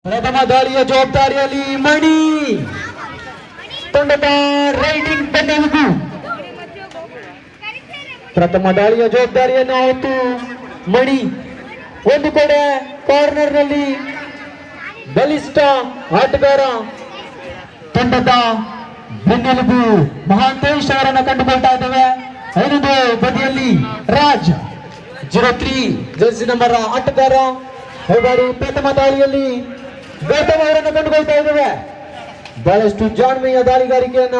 ಪ್ರಥಮ ದಾಳಿಯ ಜವಾಬ್ದಾರಿಯಲ್ಲಿ ಮಣಿ ತಂಡದ ರೈಡಿಂಗ್ ಬೆನ್ನೆಲುಬು. ಪ್ರಥಮ ದಾಳಿಯ ಜವಾಬ್ದಾರಿಯನ್ನು ಹೊತ್ತು ಮಣಿ ಒಂದು ಕಡೆ ಕಾರ್ನರ್ ನಲ್ಲಿ ಬಲಿಷ್ಠ ಆಟಗಾರ ತಂಡದ ಬೆನ್ನೆಲುಬು ಮಹಾಂತೇಶ್ ಅವರನ್ನು ಕಂಡುಕೊಳ್ತಾ ಇದ್ದೇವೆ. ಐದನೇ ಬದಿಯಲ್ಲಿ ರಾಜ್ 03 ಜರ್ಸಿ ನಂಬರ್ ಆಟಗಾರ. ಹೋಗಾಡಿ ಪ್ರಥಮ ದಾಳಿಯಲ್ಲಿ ಗೌತಮ್ ಅವರನ್ನು ಕಂಡುಕೊಳ್ತಾ ಇದ್ದೇವೆ. ಬಹಳಷ್ಟು ಜಾಣ್ಮೆಯ ದಾಳಿಗಾರಿಕೆಯನ್ನ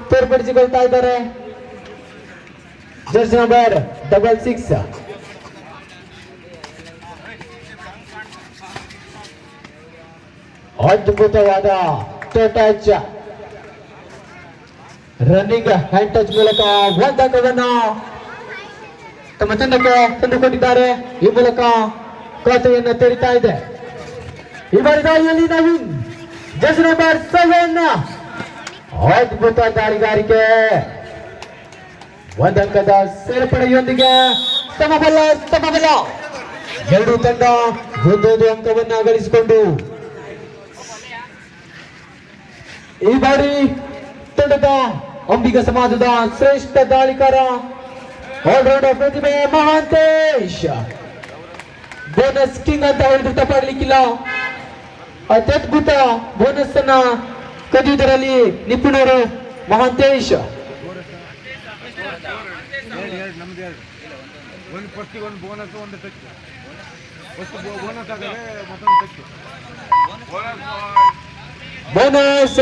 ತೋರ್ಪಡಿಸಿಕೊಳ್ತಾ ಇದ್ದಾರೆ. ಜರ್ಸಿ ನಂಬರ್ 66 ಅದ್ಭುತವಾದ ಟಚ್ ರನ್ನಿಂಗ್ ಹ್ಯಾಂಡ್ ಟಚ್ ಮೂಲಕ ಒಂದಂಕವನ್ನು ತಮ್ಮ ತಂಡಕ್ಕೆ ತಂದುಕೊಂಡಿದ್ದಾರೆ. ಈ ಮೂಲಕ ಖಾತೆಯನ್ನು ತೆರೀತಾ ಇದೆ. ಈ ಬಾರಿ ದಾಳಿಯಲ್ಲಿ ನವೀನ್ ಜರ್ಸಿ ನಂಬರ್ 7 ಅದ್ಭುತ ದಾಳಿಗಾರಿಕೆ ಒಂದಂಕದ ಸೇರ್ಪಡೆಯೊಂದಿಗೆ ಸಮಬಲ ಎರಡು ತಂಡ ಒಂದೊಂದು ಅಂಕವನ್ನ ಗಳಿಸಿಕೊಂಡು ಈ ಬಾರಿ ತಂಡದ ಅಂಬಿಗ ಸಮಾಜದ ಶ್ರೇಷ್ಠ ದಾಳಿಕಾರ ಆಲ್ರೌಂಡರ್ ಪ್ರತಿಭೆ ಮಹಾಂತೇಶ್. ಬೋನಸ್ ಕಿಂಗ್ ಅಂತ ಹೇಳಿದ್ರೆ ತಪ್ಪಾಗ್ಲಿಕ್ಕಿಲ್ಲ. ಅತ್ಯದ್ಭುತ ಬೋನಸ್ ಅನ್ನ ಕದಿಯುವುದರಲ್ಲಿ ನಿಪುಣರು ಮಹಾಂತೇಶ್. ಬೋನಸ್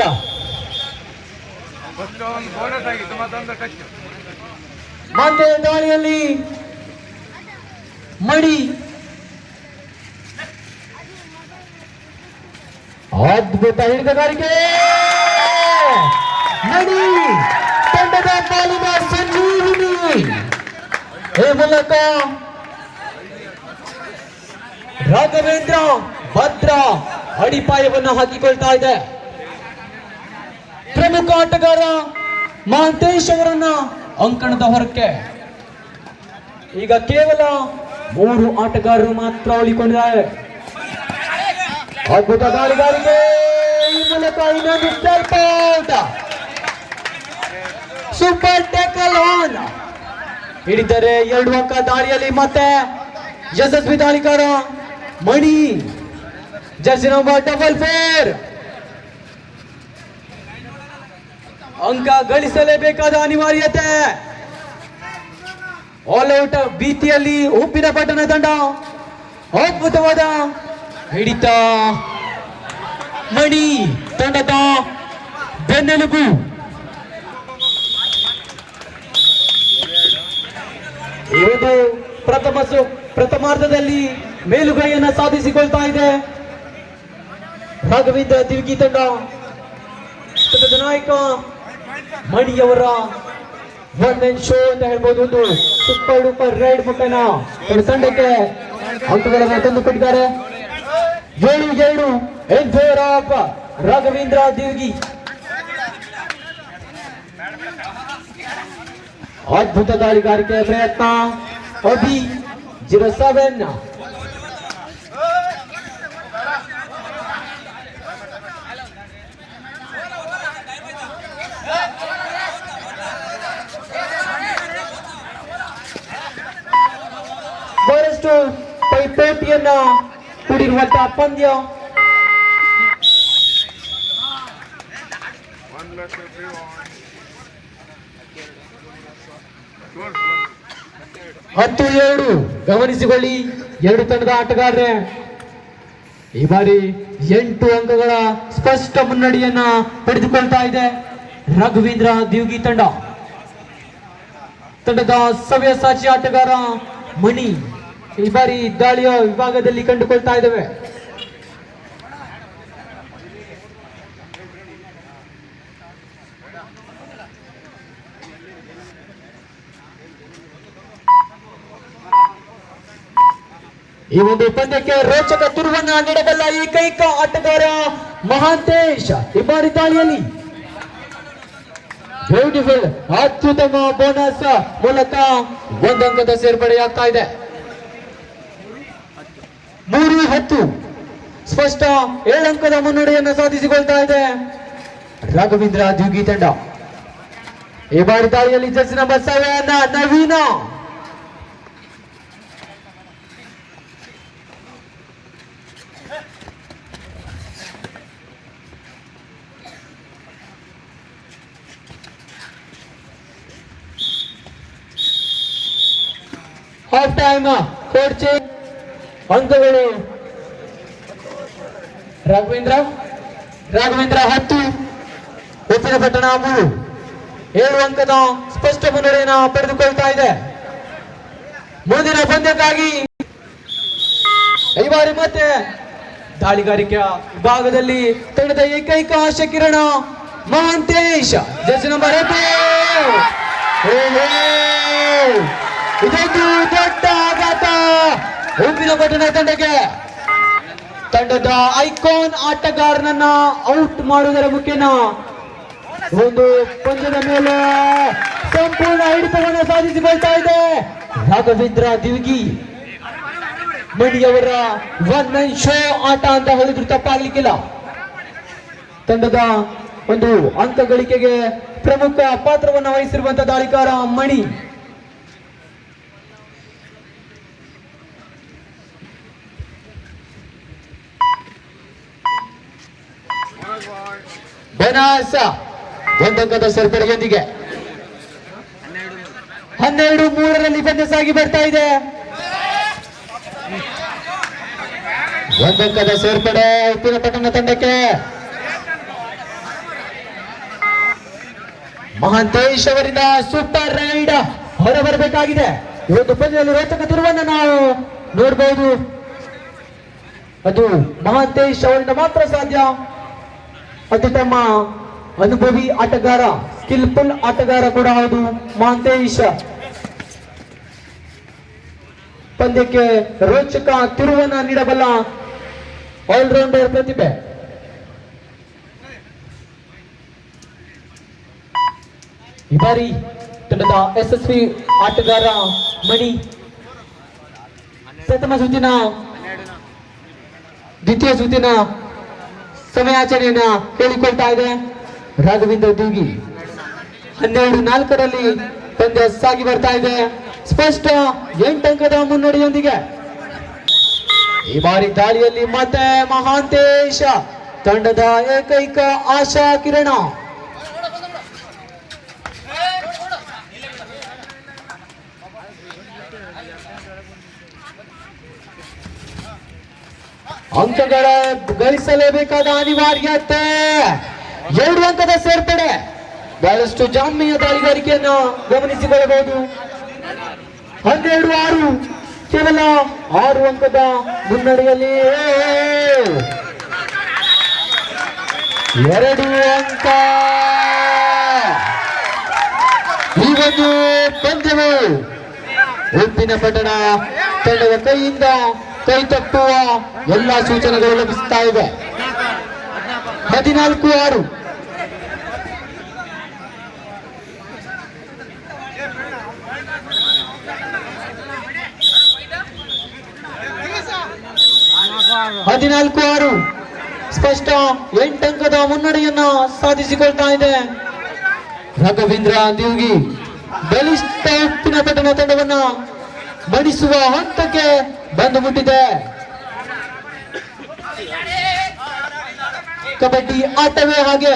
ಮತ್ತೆ ದಾಳಿಯಲ್ಲಿ ಮಣಿ ಅದ್ಭುತ ಹಿಡಿತಗಾರಿಕೆ. ಮಣಿ ತಂಡದ ಪಾಲಿನ ಸಂಜೀವಿನಿ. ಈ ಮೂಲಕ ರಾಘವೇಂದ್ರ ಭದ್ರ ಅಡಿಪಾಯವನ್ನು ಹಾಕಿಕೊಳ್ತಾ ಇದೆ. ಪ್ರಮುಖ ಆಟಗಾರ ಮಹಾಂತೇಶ್ ಅವರನ್ನ ಅಂಕಣದ ಹೊರಕ್ಕೆ. ಈಗ ಕೇವಲ 3 ಆಟಗಾರರು ಮಾತ್ರ ಉಳಿಕೊಂಡಿದ್ದಾರೆ. ಅದ್ಭುತ ದಾಳಿಗಾರಿಕೆ. ಈ ಮೂಲಕ ಇನ್ನೊಂದು step out. Super tackle on. ಹಿಡಿದರೆ 2 ಅಂಕ. ದಾಳಿಯಲ್ಲಿ ಮತ್ತೆ ಯಶಸ್ವಿ ದಾಳಿಗಾರ ಮಣಿ ಜರ್ಸಿ ನಂಬರ್ 44 ಅಂಕ ಗಳಿಸಲೇಬೇಕಾದ ಅನಿವಾರ್ಯತೆ. ಆಲ್ ಔಟ್ ಭೀತಿಯಲ್ಲಿ ಉಪ್ಪಿನ ಪಟ್ಟಣ ತಂಡ. ಅದ್ಭುತವಾದ ಹಿಡಿತ ಮಣಿ ತಂಡದ ಬೆನ್ನೆಲುಬು. ಇದು ಪ್ರಥಮಾರ್ಧದಲ್ಲಿ ಮೇಲುಗೈಯನ್ನು ಸಾಧಿಸಿಕೊಳ್ತಾ ಇದೆ ರಾಘವೇಂದ್ರ ದಿವ್ಗಿ ತಂಡ. ತಂಡದ ನಾಯಕ ಮಣಿಯವರ ಒನ್ ಮ್ಯಾನ್ ಶೋ ಅಂತ ಹೇಳ್ಬೋದು. ಒಂದು ಸೂಪರ್ ಡೂಪರ್ ರೈಡ್ ಮುಖೇನ ತಂಡಕ್ಕೆ ಅಂಕಗಳನ್ನು ತಂದುಕೊಟ್ಟಿದ್ದಾರೆ. 7-2 ಇನ್ ಫೇವರ್ ಆಫ್ ರಾಘವೇಂದ್ರ ದಿವ್ಗಿ. ಅದ್ಭುತ ದಾಳಿಗಾರಿಕೆ ಪ್ರಯತ್ನ ಅಭಿ 07 ಬಹಳಷ್ಟು ಪೈಪೋಟಿಯನ್ನ ಕೂಡಿರುವಂತಹ ಪಂದ್ಯ. ಹತ್ತು 7 ಗಮನಿಸಿಕೊಳ್ಳಿ. 2 ತಂಡದ ಆಟಗಾರರೇ ಈ ಬಾರಿ 8 ಅಂಕಗಳ ಸ್ಪಷ್ಟ ಮುನ್ನಡೆಯನ್ನ ಪಡೆದುಕೊಳ್ತಾ ಇದೆ ರಾಘವೇಂದ್ರ ದಿವ್ಗಿ ತಂಡ. ತಂಡದ ಸವ್ಯಸಾಚಿ ಆಟಗಾರ ಮಣಿ ಈ ಬಾರಿ ದಾಳಿಯ ವಿಭಾಗದಲ್ಲಿ ಕಂಡುಕೊಳ್ತಾ ಇದ್ದೇವೆ. ಈ ಒಂದು ಪಂದ್ಯಕ್ಕೆ ರೋಚಕ ತಿರುವನ್ನ ನೀಡಬಲ್ಲ ಏಕೈಕ ಆಟಗಾರ ಮಹಾಂತೇಶ್. ಈ ಬಾರಿ ದಾಳಿಯಲ್ಲಿ ಬ್ಯೂಟಿಫುಲ್ ಅತ್ಯುತ್ತಮ ಬೋನಸ್ ಮೂಲಕ 1 ಅಂಕದ ಸೇರ್ಪಡೆಯಾಗ್ತಾ ಇದೆ. 3-10 ಸ್ಪಷ್ಟ 7 ಅಂಕದ ಮುನ್ನಡೆಯನ್ನು ಸಾಧಿಸಿಕೊಳ್ತಾ ಇದೆ ರಾಘವೇಂದ್ರ ದ್ವಿಗಿ ತಂಡ. ಈ ಬಾರಿ ದಾಳಿಯಲ್ಲಿ ಜರ್ಸಿ ನಂಬರ್ 7 ನವೀನ. ಹಾಫ್ ಟೈಮ್ ಕೋಚ್ ಅಂಕಗಳು ರಾಘವೇಂದ್ರ 10, ಉಪ್ಪಿನಪಟ್ಟಣ 3, 7 ಅಂಕದ ಸ್ಪಷ್ಟ ಮುನ್ನಡೆಯನ್ನು ಪಡೆದುಕೊಳ್ತಾ ಇದೆ. ಮುಂದಿನ ಪಂದ್ಯಕ್ಕಾಗಿ ಈ ಬಾರಿ ಮತ್ತೆ ದಾಳಿಗಾರಿಕೆಯ ವಿಭಾಗದಲ್ಲಿ ತಂಡದ ಏಕೈಕ ಆಶಾ ಕಿರಣ ಮಹಾಂತೇಶ್ ಜರ್ಸಿ ನಂಬರ್ 8. ಇದೊಂದು ದೊಡ್ಡ ಆಘಾತ ಉಪ್ಪಿನಪಟ್ಟಣ ತಂಡಕ್ಕೆ. ತಂಡದ ಐಕಾನ್ ಆಟಗಾರನನ್ನ ಔಟ್ ಮಾಡುವುದರ ಮುಖೇನ ಒಂದು ಪಂದ್ಯದ ಮೇಲೆ ಸಂಪೂರ್ಣ ಹಿಡಿತವನ್ನು ಸಾಧಿಸಿಕೊಳ್ತಾ ಇದೆ ರಾಘವೇಂದ್ರ ದ್ವಿಗಿ. ಮಣಿಯವರ 1 man ಶೋ ಆಟ ಅಂತ ಹೇಳಿದ್ರು ತಪ್ಪಾಗ್ಲಿಕ್ಕಿಲ್ಲ. ತಂಡದ ಒಂದು ಅಂಕ ಗಳಿಕೆಗೆ ಪ್ರಮುಖ ಪಾತ್ರವನ್ನು ವಹಿಸಿರುವಂತಹ ದಾಳಿಕಾರ ಮಣಿ. ಬನಾಸ 1 ಅಂಕದ ಸೇರ್ಪಡೆಯೊಂದಿಗೆ 12-3 ಪಂದ್ಯ ಸಾಗಿ ಬರ್ತಾ ಇದೆ. 1 ಅಂಕದ ಸೇರ್ಪಡೆ ಉಪ್ಪಿನಪಟ್ಟಣ ತಂಡಕ್ಕೆ. ಮಹಾಂತೇಶ್ ಅವರಿಂದ ಸೂಪರ್ ರೈಡ್ ಹೊರಬರಬೇಕಾಗಿದೆ. ಇವತ್ತು ಪಂದ್ಯದಲ್ಲಿ ರೋಚಕ ತಿರುವನ್ನು ನಾವು ನೋಡಬಹುದು. ಅದು ಮಹಾಂತೇಶ್ ಅವರಿಂದ ಮಾತ್ರ ಸಾಧ್ಯ. ಅತ್ಯುತ್ತಮ ಅನುಭವಿ ಆಟಗಾರ, ಸ್ಕಿಲ್ಫುಲ್ ಆಟಗಾರ ಕೂಡ ಹೌದು ಮಹಾಂತೇಶ್. ಪಂದ್ಯಕ್ಕೆ ರೋಚಕ ತಿರುವನ್ನ ನೀಡಬಲ್ಲ ಆಲ್ರೌಂಡರ್ ಪ್ರತಿಭೆ. ಈ ಬಾರಿ ತಂಡದ ಯಶಸ್ವಿ ಆಟಗಾರ ಮಣಿ ಪ್ರಥಮ ಸುತ್ತಿನ ದ್ವಿತೀಯ ಸುತ್ತಿನ ಸಮಯಾಚರಣೆಯನ್ನ ಹೇಳಿಕೊಳ್ತಾ ಇದೆ. ರಾಘವೇಂದ್ರ ದ್ವಿಗಿ 12-4 ಪಂದ್ಯ ಸಾಗಿ ಬರ್ತಾ ಇದೆ. ಸ್ಪಷ್ಟ 8 ಅಂಕದ ಮುನ್ನಡೆಯೊಂದಿಗೆ ಈ ಬಾರಿ ದಾಳಿಯಲ್ಲಿ ಮತ್ತೆ ಮಹಾಂತೇಶ್ ತಂಡದ ಏಕೈಕ ಆಶಾ ಕಿರಣ. ಅಂಕಗಳ ಗಳಿಸಲೇಬೇಕಾದ ಅನಿವಾರ್ಯತೆ. 2 ಅಂಕದ ಸೇರ್ಪಡೆ. ಬಹಳಷ್ಟು ಜಾಮ್ಯ ದಾಳಿಗಾರಿಕೆಯನ್ನು ಗಮನಿಸಿಕೊಳ್ಳಬಹುದು. 12-6 ಕೇವಲ 6 ಅಂಕದ ಮುನ್ನಡೆಯಲ್ಲಿ 2 ಅಂಕ. ಈ ಒಂದು ಪಂದ್ಯವು ಉಪ್ಪಿನಪಟ್ಟಣ ತಂಡದ ಕೈಯಿಂದ ಕೈ ತಪ್ಪುವ ಎಲ್ಲ ಸೂಚನೆಗಳು ಲಭಿಸ್ತಾ ಇವೆ. 14-6. ಸ್ಪಷ್ಟ 8 ಅಂಕದ ಮುನ್ನಡೆಯನ್ನ ಸಾಧಿಸಿಕೊಳ್ತಾ ಇದೆ ರಾಘವೇಂದ್ರ ದ್ವಿಗಿ. ಬಲಿಷ್ಠ ಉಪ್ಪಿನಪಟ್ಟಣ ತಂಡವನ್ನ ಮಣಿಸುವ ಹಂತಕ್ಕೆ ಬಂದು ಮುಟ್ಟಿದೆ. ಕಬಡ್ಡಿ ಆಟವೇ ಹಾಗೆ.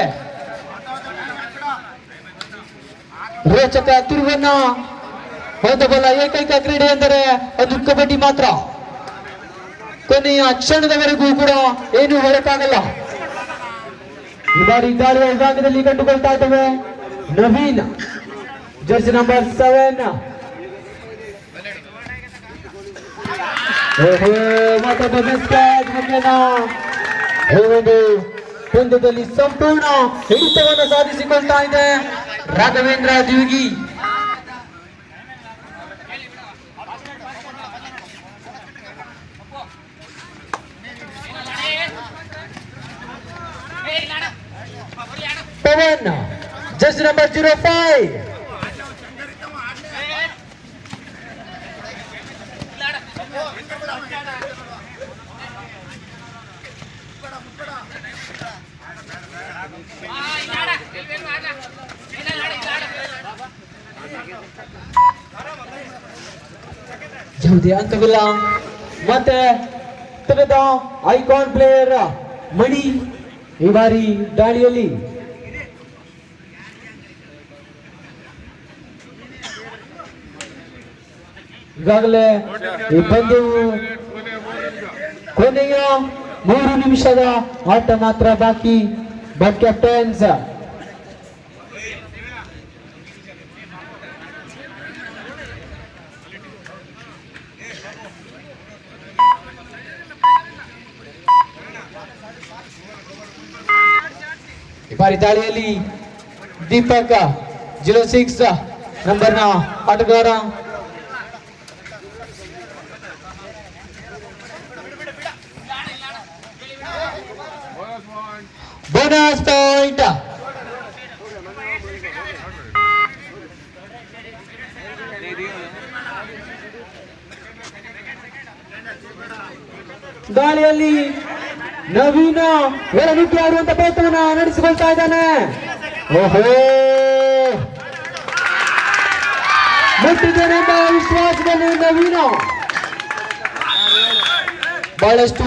ರೋಚಕ ತಿರುವನ್ನ ಹೊಂದಬಲ್ಲ ಏಕೈಕ ಕ್ರೀಡೆ ಎಂದರೆ ಅದು ಕಬಡ್ಡಿ ಮಾತ್ರ. ಕೊನೆಯ ಕ್ಷಣದವರೆಗೂ ಕೂಡ ಏನು ಹೇಳಕ್ಕಾಗಲ್ಲ. ಈ ಬಾರಿ ದಾಳಿಯ ವಿಭಾಗದಲ್ಲಿ ಕಂಡುಕೊಳ್ತಾ ಇದ್ದೇವೆ ನವೀನ್ ಜರ್ಸಿ ನಂಬರ್ 7. ಒಂದು ಪಂದ್ಯದಲ್ಲಿ ಸಂಪೂರ್ಣ ಹಿಡಿತವನ್ನು ಸಾಧಿಸಿಕೊಳ್ತಾ ಇದೆ ರಾಘವೇಂದ್ರ ದ್ವಿಗಿ. Pavan jersey number 05. ಯಾವುದೇ ಅಂಕವಿಲ್ಲ. ಮತ್ತೆ ತೆಗೆದ ಐಕಾನ್ ಪ್ಲೇಯರ್ ಮಣಿ ಈ ಬಾರಿ ದಾಳಿಯಲ್ಲಿ ಈಗಾಗಲೇ ಈ ಪಂದ್ಯವು ಕೊನೆಯ 3 ನಿಮಿಷದ ಆಟ ಮಾತ್ರ ಬಾಕಿ. ಬಟ್ ಕ್ಯಾಪ್ಟನ್ಸ್ ಈ ಬಾರಿ ದಾಳಿಯಲ್ಲಿ ದೀಪಕ್ 06 ನಂಬರ್ನ ಆಟಗಾರ ಬೋನಸ್ ಪಾಯಿಂಟ್. ದಾಳಿಯಲ್ಲಿ ನವೀನ ಎರಡುಕ್ಕೆ ಆಡುವಂತ ಪ್ರಯತ್ನವನ್ನ ನಡೆಸಿಕೊಳ್ತಾ ಇದ್ದಾನೆ. ಓಹೋ, ಮುಟ್ಟಿದ್ದೇನೆ ಎಂಬ ವಿಶ್ವಾಸದಲ್ಲಿ ನವೀನ ಬಹಳಷ್ಟು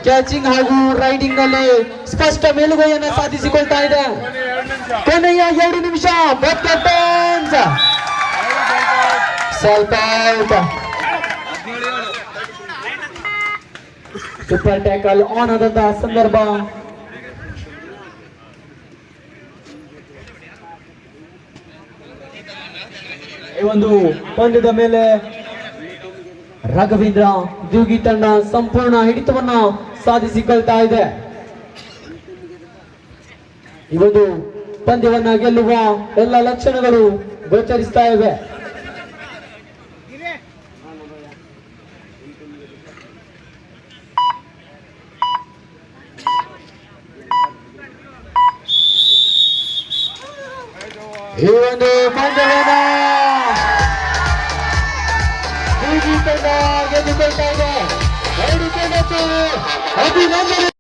ಕ್ಯಾಚಿಂಗ್ ಹಾಗೂ ರೈಡಿಂಗ್ ನಲ್ಲಿ ಸ್ಪಷ್ಟ ಮೇಲುಗೈಯನ್ನು ಸಾಧಿಸಿಕೊಳ್ತಾ ಇದೆ. ಕೊನೆಯ 2 ನಿಮಿಷ. ಸ್ವಲ್ಪ ಸೂಪರ್ ಟ್ಯಾಕಲ್ ಆನ್ ಆದಂತಹ ಸಂದರ್ಭ. ಈ ಒಂದು ಪಂದ್ಯದ ಮೇಲೆ ರಾಘವೇಂದ್ರ ದ್ಯೂಗಿ ತಂಡ ಸಂಪೂರ್ಣ ಹಿಡಿತವನ್ನ ಸಾಧಿಸಿಕೊಳ್ತಾ ಇದೆ. ಈ ಒಂದು ಪಂದ್ಯವನ್ನ ಗೆಲ್ಲುವ ಎಲ್ಲ ಲಕ್ಷಣಗಳು ಗೋಚರಿಸ್ತಾ ಇವೆ. ಈ ಒಂದು ಪಂದ್ಯವನ್ನ ದ್ಯೂಗಿ ತಂಡ ಗೆದ್ದುಕೊಳ್ತಾ ಇದೆ. 2 ಅಭಿನಂದನೆ.